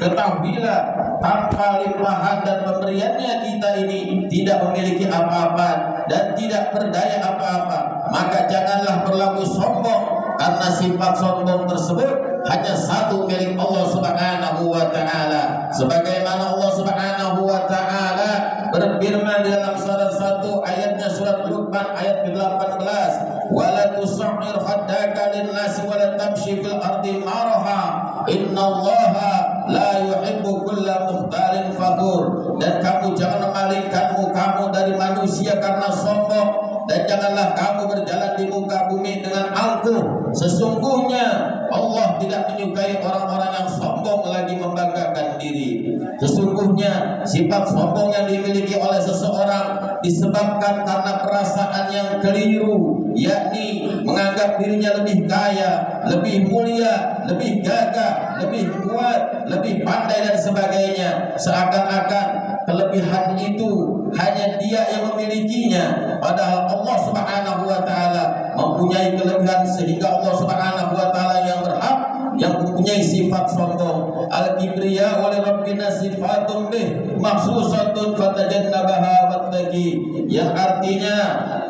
ketahuilah tanpa limpahan dan pemberiannya kita ini tidak memiliki apa-apa dan tidak berdaya apa-apa. Maka janganlah berlaku sombong, karena sifat sombong tersebut hanya satu milik Allah Subhanahu wa taala. Sebagaimana Allah Subhanahu wa taala berfirman di dalam salah satu ayatnya surat Luqman ayat ke-18, "Wala tus'ir khaddaka lin-nasi wa la tamshi fil ardi maraha. Innallaha la yuhibbu kulla mukhtalin fakhur." Dan kamu jangan memalingkan mukamu dari manusia karena sombong, dan janganlah kamu berjalan di muka bumi dengan angkuh. Sesungguhnya Allah tidak menyukai orang-orang yang sombong lagi membanggakan diri. Sesungguhnya sifat sombong yang dimiliki oleh seseorang disebabkan karena perasaan yang keliru, yakni menganggap dirinya lebih kaya, lebih mulia, lebih gagah, lebih kuat, lebih pandai dan sebagainya. Seakan-akan kelebihan itu hanya dia yang memilikinya, padahal Allah Subhanahu wa taala mempunyai kelebihan sehingga Allah Subhanahu wa taala yang berhak yang mempunyai sifat sombong. Al-kibriya wa li rabbina sifatun bih makhsusatun fatajannabaha wattaqi, yang artinya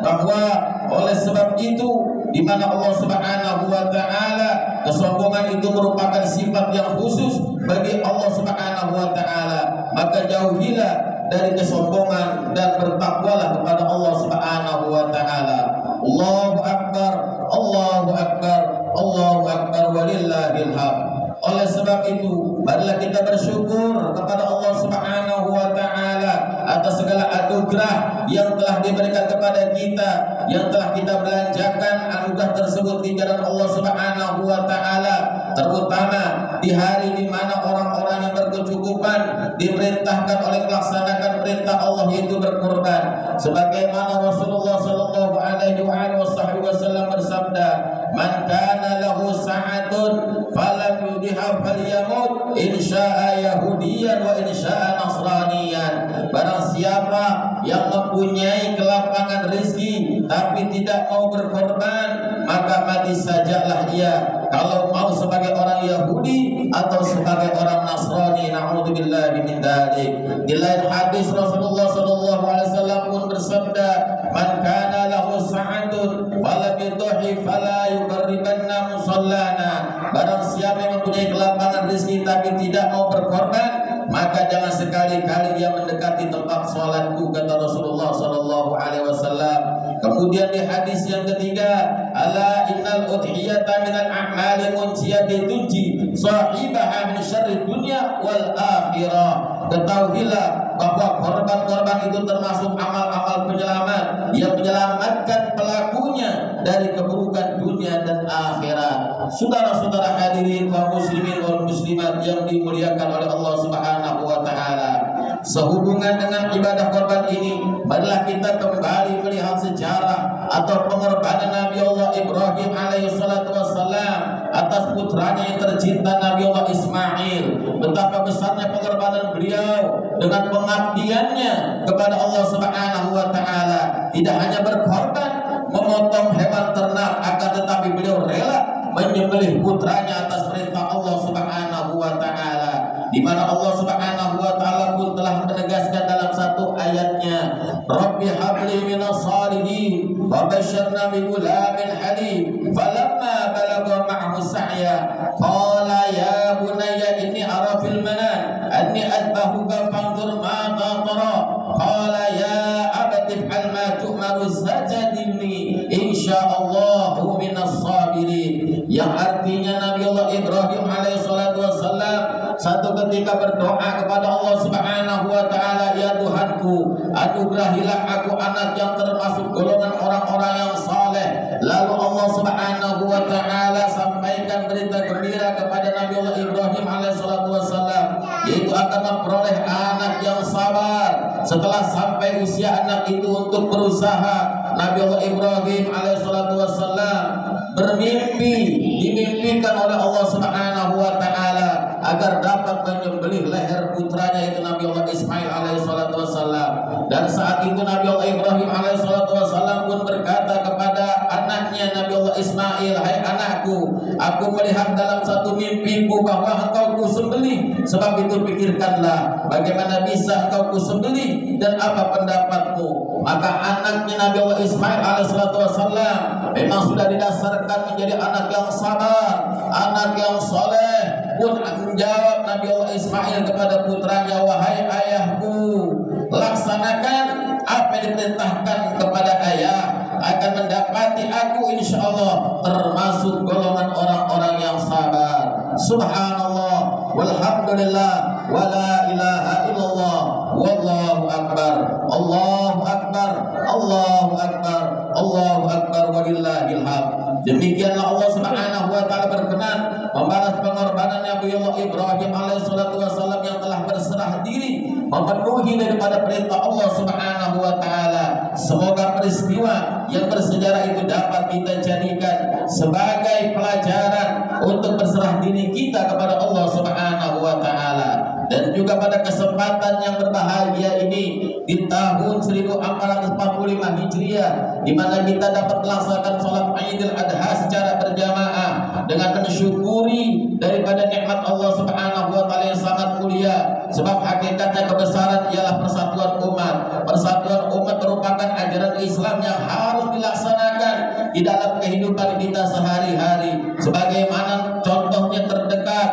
bahwa oleh sebab itu di mana Allah Subhanahu wa taala, kesombongan itu merupakan sifat yang khusus bagi Allah Subhanahu wa taala, maka jauhilah dari kesombongan dan bertakwalah kepada Allah Subhanahu wa taala. Allahu akbar, Allahu akbar, Allahu akbar walillahil hamd. Oleh sebab itu, marilah kita bersyukur kepada Allah Subhanahu wa taala atas segala anugerah yang telah diberikan kepada kita, yang telah kita belanjakan anugerah tersebut di jalan Allah Subhanahu wa taala, terutama di hari di mana orang-orang yang berkecukupan diperintahkan oleh melaksanakan perintah Allah, yaitu berkorban. Sebagaimana Rasulullah sallallahu alaihi wasallam bersabda, "Man kana lahu sa'atun falam yudhiha falyamut insya'a yahudiyan wa insya'a nasraniyan." Barang siapa yang mempunyai kelapangan rezeki tapi tidak mau berkorban, maka mati sajalah ia, kalau mau sebagai orang Yahudi atau sebagai orang Nasrani. Na'udzubillahi min dzalik. Di lain hadis Rasulullah sallallahu alaihi wasallam pun bersabda, "Man kana lahu sa'atun fala yudhi fala yuqarribanna musallana." Barang siapa yang mempunyai kelapangan rezeki tapi tidak mau berkorban, maka jangan sekali-kali dia mendekati tempat sholatku, kata Rasulullah sallallahu alaihi wasallam. Kemudian di hadis yang ketiga, "Ala innal udhiyata minal a'mali munjiyati tunji sahibaha min syarri dunya wal akhirah." Ketahuilah bahwa korban-korban itu termasuk amal-amal penyelamat yang menyelamatkan pelakunya dari keburukan dunia dan akhirat. Saudara-saudara hadirin kaum muslimin wal muslimat yang dimuliakan oleh Allah Subhanahu wa taala, sehubungan dengan ibadah korban ini, marilah kita kembali melihat sejarah atau pengorbanan Nabi Allah Ibrahim alaihi salatu wassalam atas putranya yang tercinta Nabi Allah Ismail. Betapa besarnya pengorbanan beliau dengan pengabdiannya kepada Allah Subhanahu wa taala. Tidak hanya berkorban memotong hewan ternak, akan tetapi beliau rela menyembelih putranya atas perintah Allah Subhanahu wa taala, di mana Allah Subhanahu wa taala pun telah menegaskan dalam satu ayatnya, "Rabbi habli minas salihin wa basyirna bi ghulamin halim falamma balagha ma'ahu sa'ya qala ya bunayya inni ara fil manan anni adbahuka fanzur ma tara qala ya abati if'al ma tu'maru satajidni insyaallahu minas sabirin." Yang artinya Nabi Allah Ibrahim alaihi salatu wassalam satu ketika berdoa kepada Allah Subhanahu wa taala, "Ya Tuhanku, anugerahilah aku anak yang termasuk golongan orang-orang yang saleh." Lalu Allah Subhanahu wa taala sampaikan berita gembira kepada Nabi Allah Ibrahim alaihi salatu wassalam, yaitu akan memperoleh anak yang sabar. Setelah sampai usia anak itu untuk berusaha, Nabi Allah Ibrahim alaihi salatu wassalam dimimpikan oleh Allah Subhanahu wa taala agar dapat menyembelih leher putranya, itu Nabi Allah Ismail alaihi salatu wassalam. Dan saat itu Nabi Allah Ibrahim alaihi salatu wassalam pun berkata kepada anaknya Nabi Allah Ismail, "Hai anak, anakku. Aku melihat dalam satu mimpiku bahwa engkau kusembelih. Sebab itu pikirkanlah bagaimana bisa engkau kusembelih dan apa pendapatmu. Maka anaknya Nabi Allah Ismail alaihissalam memang sudah didasarkan menjadi anak yang sabar, anak yang soleh. Pun menjawab Nabi Allah Ismail kepada putranya, wahai ayahku, laksanakan apa yang diperintahkan kepada ayah, akan mendapati aku insya Allah termasuk golongan orang-orang yang sabar. Subhanallah, walhamdulillah, wala ilaha illallah, wallahu akbar, Allahu akbar, Allahu akbar, Allahu akbar, walillahil hamd. Demikianlah Allah Subhanahu wa taala berkenan membalas pengorbanan Nabi Allah Ibrahim alaihissalatu wassalam yang telah berserah diri memenuhi daripada perintah Allah Subhanahu wa taala. Semoga peristiwa yang bersejarah itu dapat kita jadikan sebagai pelajaran untuk berserah diri kita kepada Allah Subhanahu wa taala. Dan juga pada kesempatan yang berbahagia ini di tahun 1445 Hijriah, di mana kita dapat melaksanakan sholat Idul Adha secara berjamaah dengan mensyukuri daripada nikmat Allah Subhanahu wa taala yang sangat mulia. Sebab hakikatnya kebesaran ialah persatuan umat. Persatuan umat merupakan ajaran Islam yang harus dilaksanakan di dalam kehidupan kita sehari-hari. Sebagaimana contohnya terdekat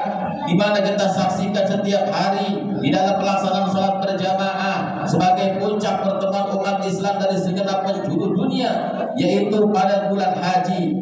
di mana kita saksikan setiap hari di dalam pelaksanaan sholat berjamaah sebagai puncak pertemuan umat Islam dari segenap penjuru dunia, yaitu pada bulan haji.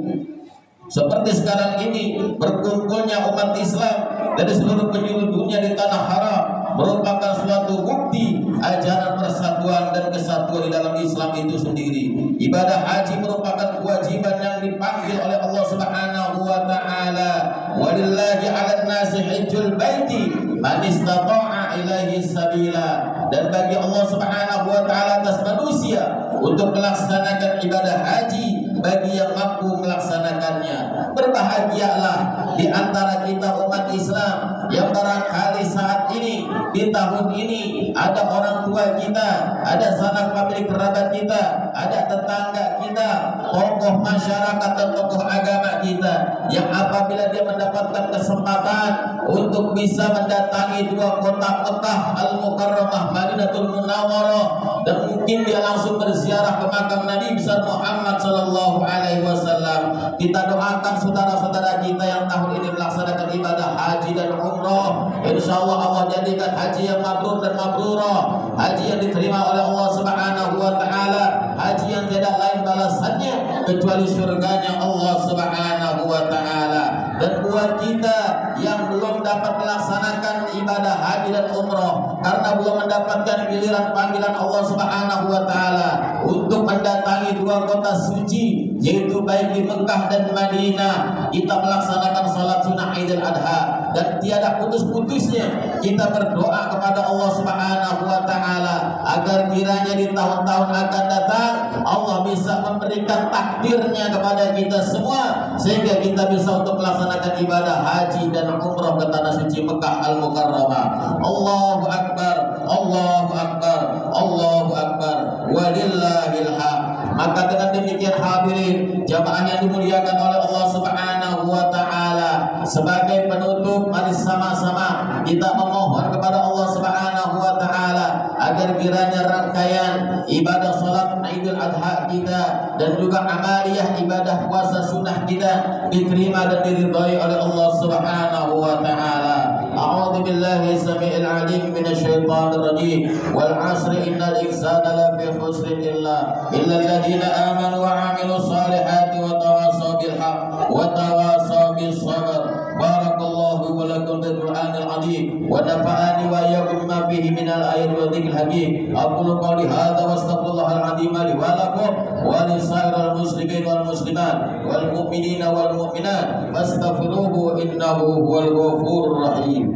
Seperti sekarang ini berkumpulnya umat Islam dari seluruh penjuru dunia di tanah haram merupakan suatu bukti ajaran persatuan dan kesatuan di dalam Islam itu sendiri. Ibadah haji merupakan kewajiban yang dipanggil oleh Allah Subhanahu wa taala. Walillahi 'alan nasi hajjul baiti man istata'a ilaihi sabila. Dan bagi Allah Subhanahu wa taala atas manusia untuk melaksanakan ibadah haji bagi yang mampu melaksanakannya. Berbahagialah di antara kita umat Islam yang barangkali saat ini di tahun ini ada orang tua kita, ada sanak famili kerabat kita, ada tetangga kita, tokoh masyarakat dan tokoh agama kita yang apabila dia mendapatkan kesempatan untuk bisa mendatangi dua kota Mekah Al-Mukarramah, Madinatul Munawwarah, dan mungkin dia langsung berziarah ke makam Nabi besar Muhammad sallallahu alaihi wasallam. Kita doakan saudara-saudara kita yang tahun ini melaksanakan ibadah haji dan umrah. Insyaallah Allah jadikan haji yang mabrur dan mabrurah, haji yang diterima oleh Allah Subhanahu wa taala, haji yang tidak lain balasannya kecuali surganya Allah Subhanahu wa taala. Dan buat kita yang belum dapat melaksanakan ibadah haji dan umrah karena belum mendapatkan giliran panggilan Allah Subhanahu wa taala untuk mendatangi dua kota suci, yaitu baik di Mekah dan Madinah, kita melaksanakan salat sunnah Idul Adha. Dan tiada putus-putusnya kita berdoa kepada Allah Subhanahu wa taala agar kiranya di tahun-tahun akan datang Allah bisa memberikan takdirnya kepada kita semua sehingga kita bisa untuk melaksanakan ibadah haji dan umrah ke tanah suci Mekah Al-Mukarramah. Allahu akbar, Allahu akbar, Allahu akbar, walillahil hamd. Maka dengan demikian hadirin jamaah yang dimuliakan oleh Allah Subhanahu wa taala, sebagai penutup mari sama-sama kita memohon kepada Allah Subhanahu wa taala agar kiranya rangkaian ibadah salat Idul Adha kita dan juga amaliyah ibadah puasa sunnah kita diterima dan diridhai oleh Allah Subhanahu wa taala. A'udzu billahi samii'il 'aliim minasyaitonir rajiim. Wal 'asri innal insana lafi khusrin illa alladziina aamanu wa 'amilus shalihati wa tawassaw bil haqq wa tawassaw bis sabr. Barakallahu wa lakum bil Qur'anil 'azim wa nafa'ani wa iyyakum bima fihi minal ayati wa dzikril hakim. Aqulu qawli hadza wa astaghfirullahal 'azim li wa lakum wa li sairil muslimin wal muslimat wal mu'minina wal mu'minat fastaghfiruhu innahu huwal ghafurur rahim.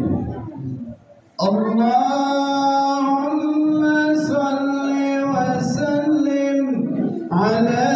Allahumma salli wa sallim ala